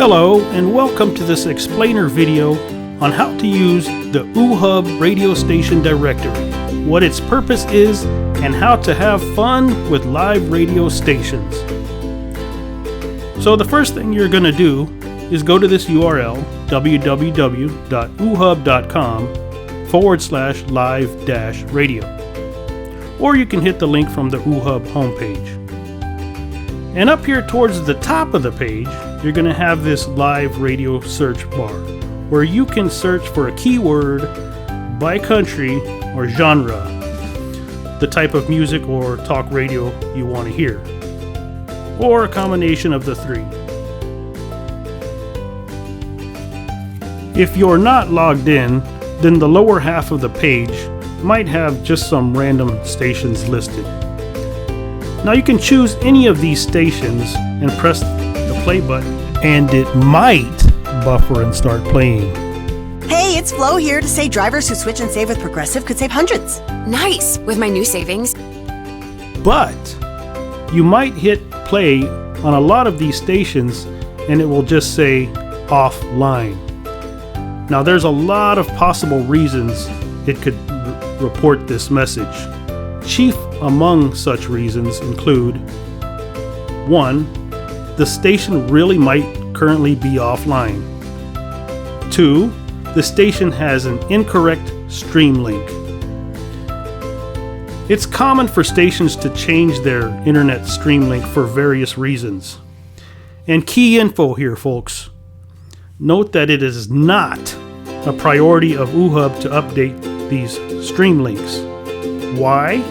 Hello and welcome to this explainer video on how to use the UHub radio station directory, what its purpose is, and how to have fun with live radio stations. So the first thing you're going to do is go to this URL, www.uhub.com/live-radio. Or you can hit the link from the UHub homepage. And up here towards the top of the page, you're going to have this live radio search bar where you can search for a keyword by country or genre, the type of music or talk radio you want to hear, or a combination of the three. If you're not logged in, then the lower half of the page might have just some random stations listed. Now you can choose any of these stations and press the play button, and it might buffer and start playing. Hey, it's Flo here to say drivers who switch and save with Progressive could save hundreds. Nice! With my new savings. But you might hit play on a lot of these stations and it will just say offline. Now there's a lot of possible reasons it could report this message. Chief among such reasons include: 1. The station really might currently be offline. 2. The station has an incorrect stream link. It's common for stations to change their internet stream link for various reasons. And key info here, folks. Note that it is not a priority of UHub to update these stream links. Why?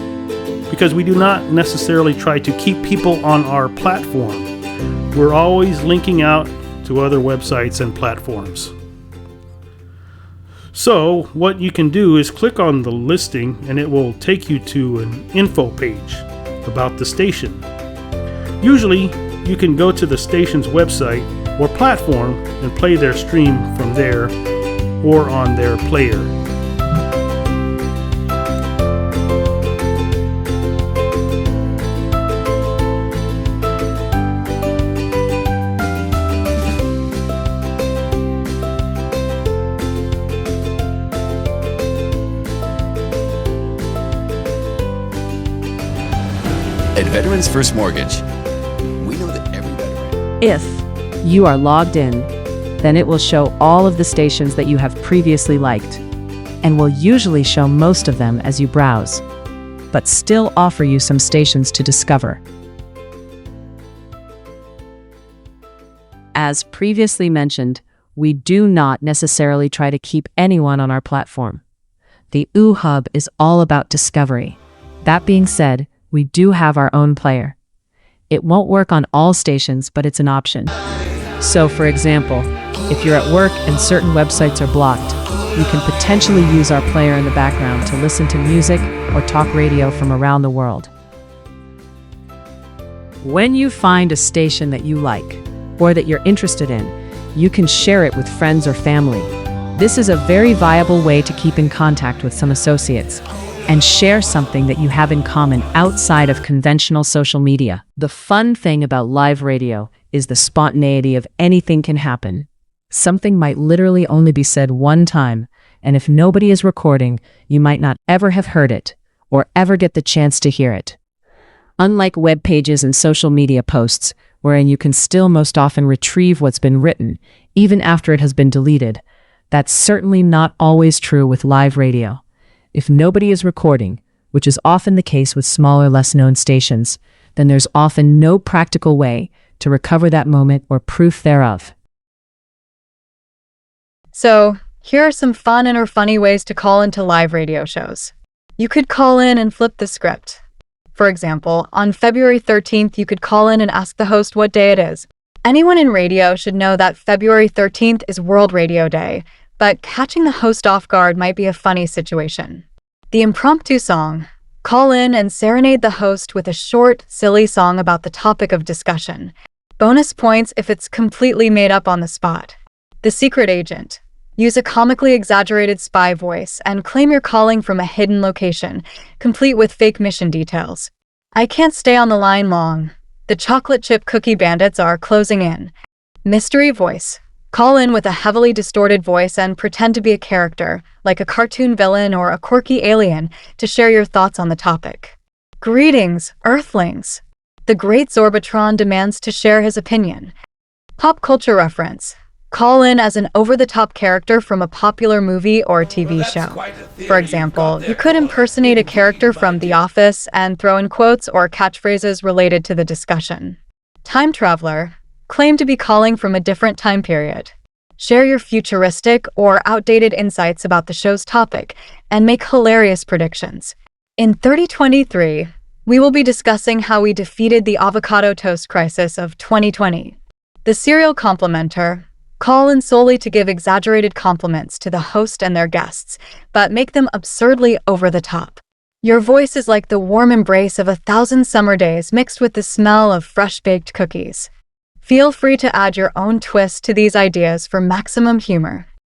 Because we do not necessarily try to keep people on our platform. We're always linking out to other websites and platforms. So what you can do is click on the listing and it will take you to an info page about the station. Usually you can go to the station's website or platform and play their stream from there or on their player. At Veterans First Mortgage, we know that every veteran... If you are logged in, then it will show all of the stations that you have previously liked, and will usually show most of them as you browse, but still offer you some stations to discover. As previously mentioned, we do not necessarily try to keep anyone on our platform. The UHub is all about discovery. That being said, we do have our own player. It won't work on all stations, but it's an option. So, for example, if you're at work and certain websites are blocked, you can potentially use our player in the background to listen to music or talk radio from around the world. When you find a station that you like, or that you're interested in, you can share it with friends or family. This is a very viable way to keep in contact with some associates and share something that you have in common outside of conventional social media. The fun thing about live radio is the spontaneity of anything can happen. Something might literally only be said one time, and if nobody is recording, you might not ever have heard it, or ever get the chance to hear it. Unlike web pages and social media posts, wherein you can still most often retrieve what's been written, even after it has been deleted, that's certainly not always true with live radio. If nobody is recording, which is often the case with smaller, less-known stations, then there's often no practical way to recover that moment or proof thereof. So, here are some fun and or funny ways to call into live radio shows. You could call in and flip the script. For example, on February 13th, you could call in and ask the host what day it is. Anyone in radio should know that February 13th is World Radio Day, but catching the host off guard might be a funny situation. The impromptu song. Call in and serenade the host with a short, silly song about the topic of discussion. Bonus points if it's completely made up on the spot. The secret agent. Use a comically exaggerated spy voice and claim you're calling from a hidden location, complete with fake mission details. I can't stay on the line long. The chocolate chip cookie bandits are closing in. Mystery voice. Call in with a heavily distorted voice and pretend to be a character, like a cartoon villain or a quirky alien, to share your thoughts on the topic. Greetings, Earthlings. The Great Zorbatron demands to share his opinion. Pop culture reference. Call in as an over-the-top character from a popular movie or TV show. For example, you could impersonate a character from The Office and throw in quotes or catchphrases related to the discussion. Time traveler. Claim to be calling from a different time period. Share your futuristic or outdated insights about the show's topic and make hilarious predictions. In 3023, we will be discussing how we defeated the avocado toast crisis of 2020. The serial complimenter. Call in solely to give exaggerated compliments to the host and their guests, but make them absurdly over the top. Your voice is like the warm embrace of 1,000 summer days mixed with the smell of fresh-baked cookies. Feel free to add your own twist to these ideas for maximum humor.